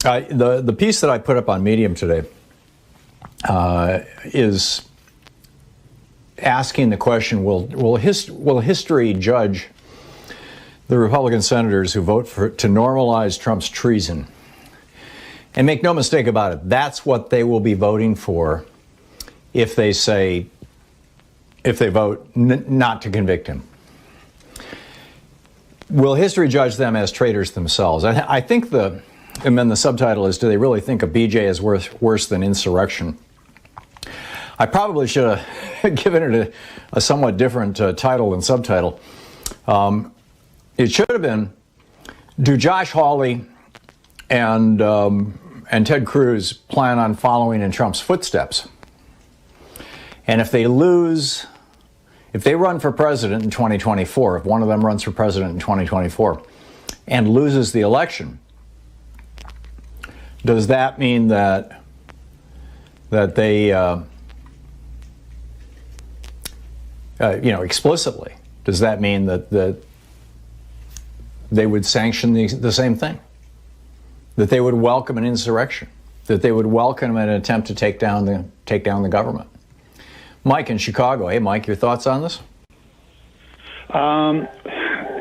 The piece that I put up on Medium today is asking the question: Will history judge the Republican senators who vote to normalize Trump's treason? And make no mistake about it, that's what they will be voting for if they vote not to convict him. Will history judge them as traitors themselves? I think and then the subtitle is, do they really think a BJ is worse than insurrection? I probably should have given it a somewhat different title and subtitle. It should have been, do Josh Hawley and Ted Cruz plan on following in Trump's footsteps? And if they run for president in 2024, if one of them runs for president in 2024 and loses the election, does that mean that they, explicitly, does that mean that they would sanction the same thing? That they would welcome an insurrection? That they would welcome an attempt to take down the government? Mike in Chicago. Hey, Mike, your thoughts on this?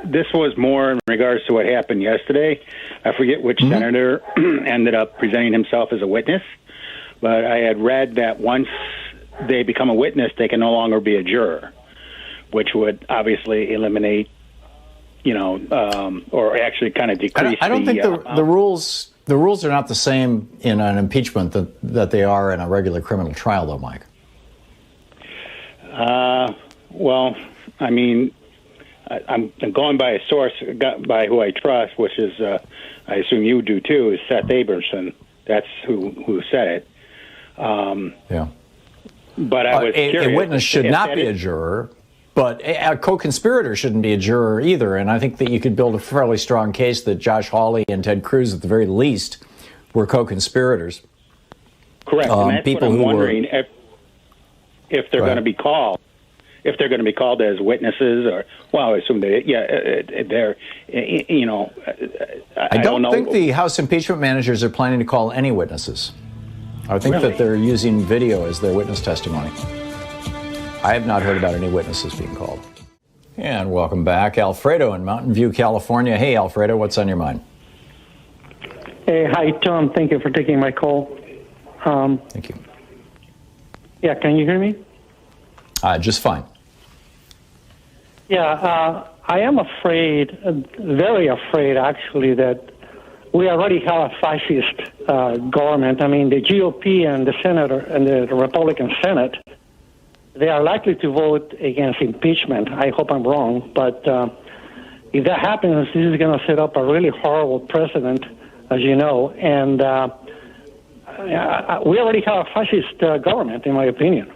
This was more in regards to what happened yesterday. I forget which senator ended up presenting himself as a witness, but I had read that once they become a witness, they can no longer be a juror, which would obviously eliminate, or actually kind of decrease. I don't think the rules are not the same in an impeachment that they are in a regular criminal trial, though, Mike. Well, I mean, I'm going by a source, by who I trust, which is, I assume you do too, is Seth Abramson. That's who said it. Yeah. But I was curious. A witness should not be a juror, but a co-conspirator shouldn't be a juror either. And I think that you could build a fairly strong case that Josh Hawley and Ted Cruz, at the very least, were co-conspirators. Correct. And that's people what I'm wondering if they're going to be called. If they're going to be called as witnesses, or I assume they're, I don't think the House impeachment managers are planning to call any witnesses. I think that they're using video as their witness testimony. I have not heard about any witnesses being called. And welcome back, Alfredo in Mountain View, California. Hey, Alfredo, what's on your mind? Hey, hi, Tom. Thank you for taking my call. Thank you. Yeah, can you hear me? Just fine. Yeah, I am afraid, very afraid, actually, that we already have a fascist government. I mean, the GOP and the Senator and the Republican Senate, they are likely to vote against impeachment. I hope I'm wrong, but if that happens, this is going to set up a really horrible precedent, as you know, and we already have a fascist government, in my opinion.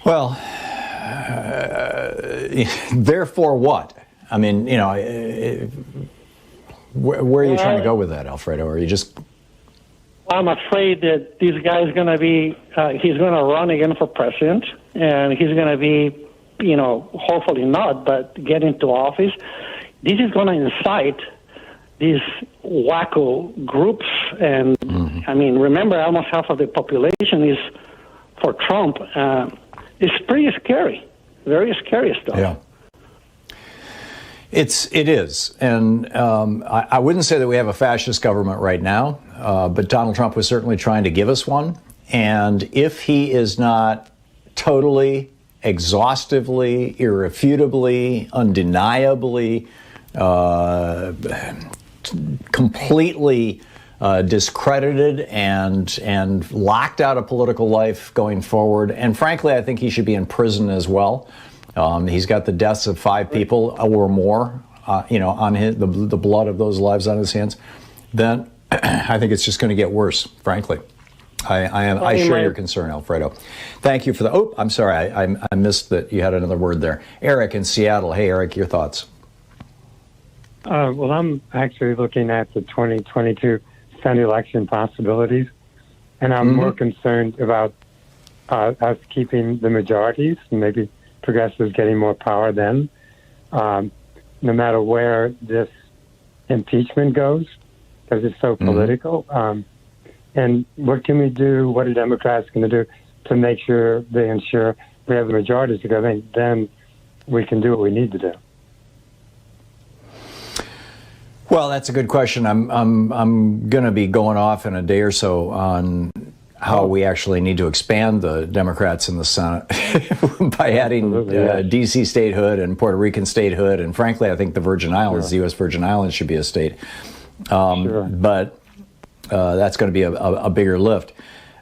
Well, therefore what? I mean, where are you trying to go with that, Alfredo? Or are you just... I'm afraid that this guy is going to be, he's going to run again for president, and he's going to be, hopefully not, but get into office. This is going to incite these wacko groups. And, I mean, remember, almost half of the population is for Trump. It's pretty scary, very scary stuff. Yeah. It is. And I wouldn't say that we have a fascist government right now, but Donald Trump was certainly trying to give us one. And if he is not totally, exhaustively, irrefutably, undeniably, completely discredited and locked out of political life going forward, and frankly, I think he should be in prison as well. He's got the deaths of 5 people or more, on the blood of those lives on his hands. Then I think it's just going to get worse. Frankly, I share your concern, Alfredo. Thank you for the. Oh, I'm sorry, I missed that you had another word there. Eric in Seattle. Hey, Eric, your thoughts? Well, I'm actually looking at the 2022 Senate election possibilities, and I'm more concerned about us keeping the majorities, and maybe progressives getting more power then. No matter where this impeachment goes, because it's so political. And what can we do? What are Democrats going to do to make sure they ensure we have the majority? Because I think then we can do what we need to do. Well, that's a good question. I'm going to be going off in a day or so on how we actually need to expand the Democrats in the Senate by adding D.C. statehood and Puerto Rican statehood, and frankly, I think the Virgin Islands, the U.S. Virgin Islands, should be a state. But that's going to be a bigger lift.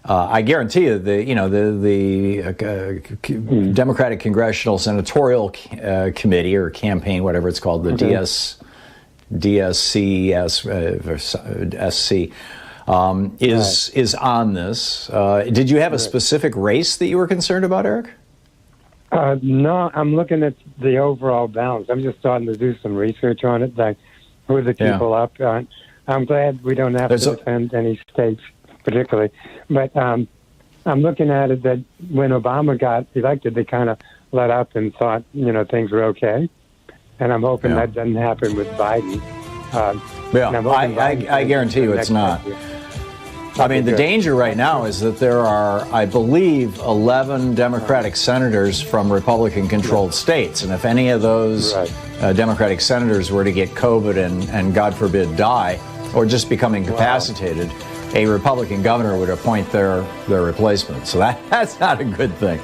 I guarantee you, the Democratic Congressional Senatorial Committee or campaign, whatever it's called, the DSCS is on this. Did you have a specific race that you were concerned about, Eric? No, I'm looking at the overall balance. I'm just starting to do some research on it, like who are the people up. I'm glad we don't have to defend any states particularly. But I'm looking at it that when Obama got elected, they kind of let up and thought, things were okay. And I'm hoping that doesn't happen with Biden. I guarantee you it's not. I mean, the danger right now is that there are, I believe, 11 Democratic senators from Republican-controlled states. And if any of those Democratic senators were to get COVID and, God forbid, die, or just become incapacitated, a Republican governor would appoint their replacement. So that's not a good thing.